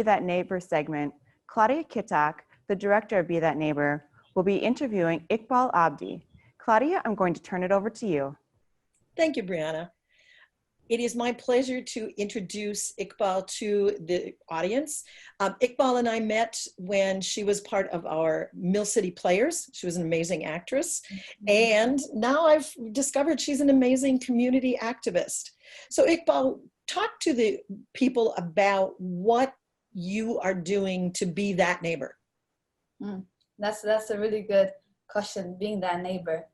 That Neighbor segment, Claudia Kitak, the director of Be That Neighbor, will be interviewing Iqbal Abdi. Claudia, I'm going to turn it over to you. Thank you, Brianna. It is my pleasure to introduce Iqbal to the audience. Iqbal and I met when she was part of our Mill City Players. She was an amazing actress. And now I've discovered she's an amazing community activist. So Iqbal, talk to the people about what you are doing to be that neighbor. That's a really good question, being that neighbor.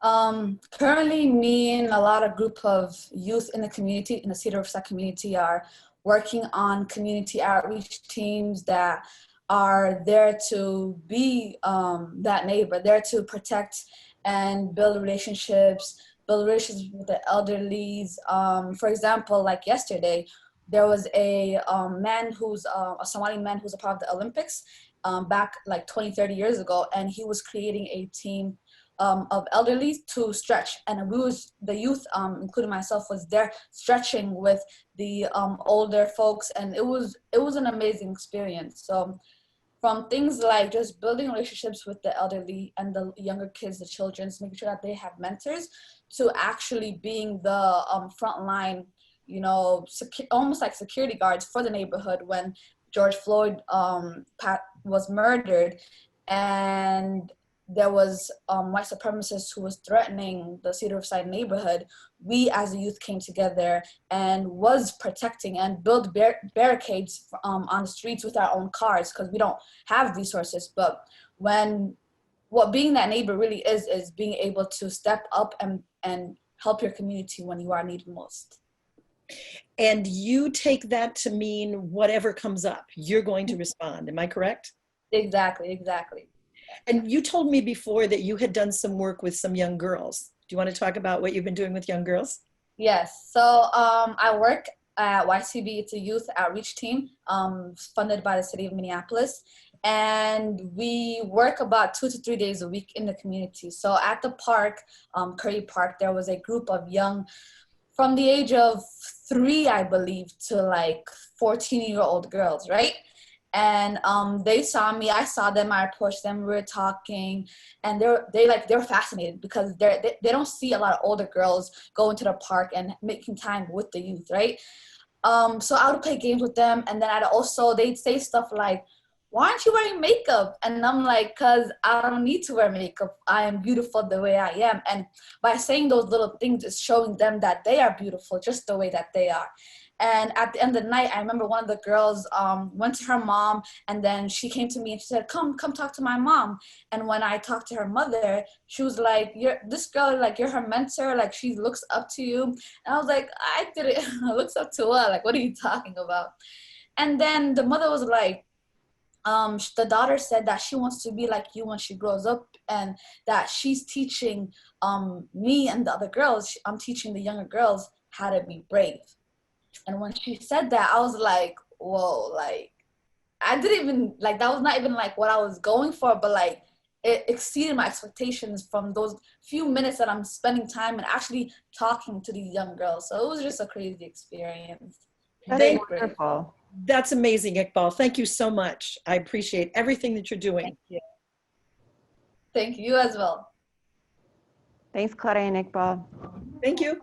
Currently, me and a lot of group of youth in the community, in the Cedar Riverside community, are working on community outreach teams that are there to be that neighbor, there to protect and build relationships with the elderlies. For example, like yesterday, there was a man who's a Somali man who's a part of the Olympics back like 20, 30 years ago, and he was creating a team of elderly to stretch, and the youth, including myself, was there stretching with the older folks, and it was an amazing experience. So from things like just building relationships with the elderly and the younger kids, the children, making sure that they have mentors, to actually being the front line, you know, almost like security guards for the neighborhood when George Floyd was murdered, and there was white supremacists who was threatening the Cedar Riverside neighborhood. We as a youth came together and was protecting and built barricades on the streets with our own cars, because we don't have resources. But what being that neighbor really is being able to step up and help your community when you are needed most. And you take that to mean whatever comes up, you're going to respond. Am I correct? Exactly. And you told me before that you had done some work with some young girls. Do you want to talk about what you've been doing with young girls? Yes. So I work at YCB. It's a youth outreach team funded by the city of Minneapolis. And we work about 2 to 3 days a week in the community. So at the park, Curry Park, there was a group of young, from the age of 3, I believe, to like 14-year-old girls, right? And they saw me, I saw them, I approached them, we were talking, and they're fascinated, because they don't see a lot of older girls going to the park and making time with the youth, right? So I would play games with them, and then they'd say stuff like, "Why aren't you wearing makeup?" And I'm like, "Cause I don't need to wear makeup. I am beautiful the way I am." And by saying those little things, it's showing them that they are beautiful just the way that they are. And at the end of the night, I remember one of the girls went to her mom, and then she came to me and she said, come talk to my mom. And when I talked to her mother, she was like, this girl, like, you're her mentor, like, she looks up to you. And I was like, I didn't looks up to what? Like, what are you talking about? And then the mother was like, the daughter said that she wants to be like you when she grows up, and that she's teaching me and the other girls, I'm teaching the younger girls how to be brave. And when she said that, I was like, whoa, like, I didn't even, like, that was not even like what I was going for, but like, it exceeded my expectations from those few minutes that I'm spending time and actually talking to these young girls. So it was just a crazy experience. That's wonderful. That's amazing, Iqbal. Thank you so much. I appreciate everything that you're doing. Thank you. Thank you as well. Thanks, Claudia and Iqbal. Thank you.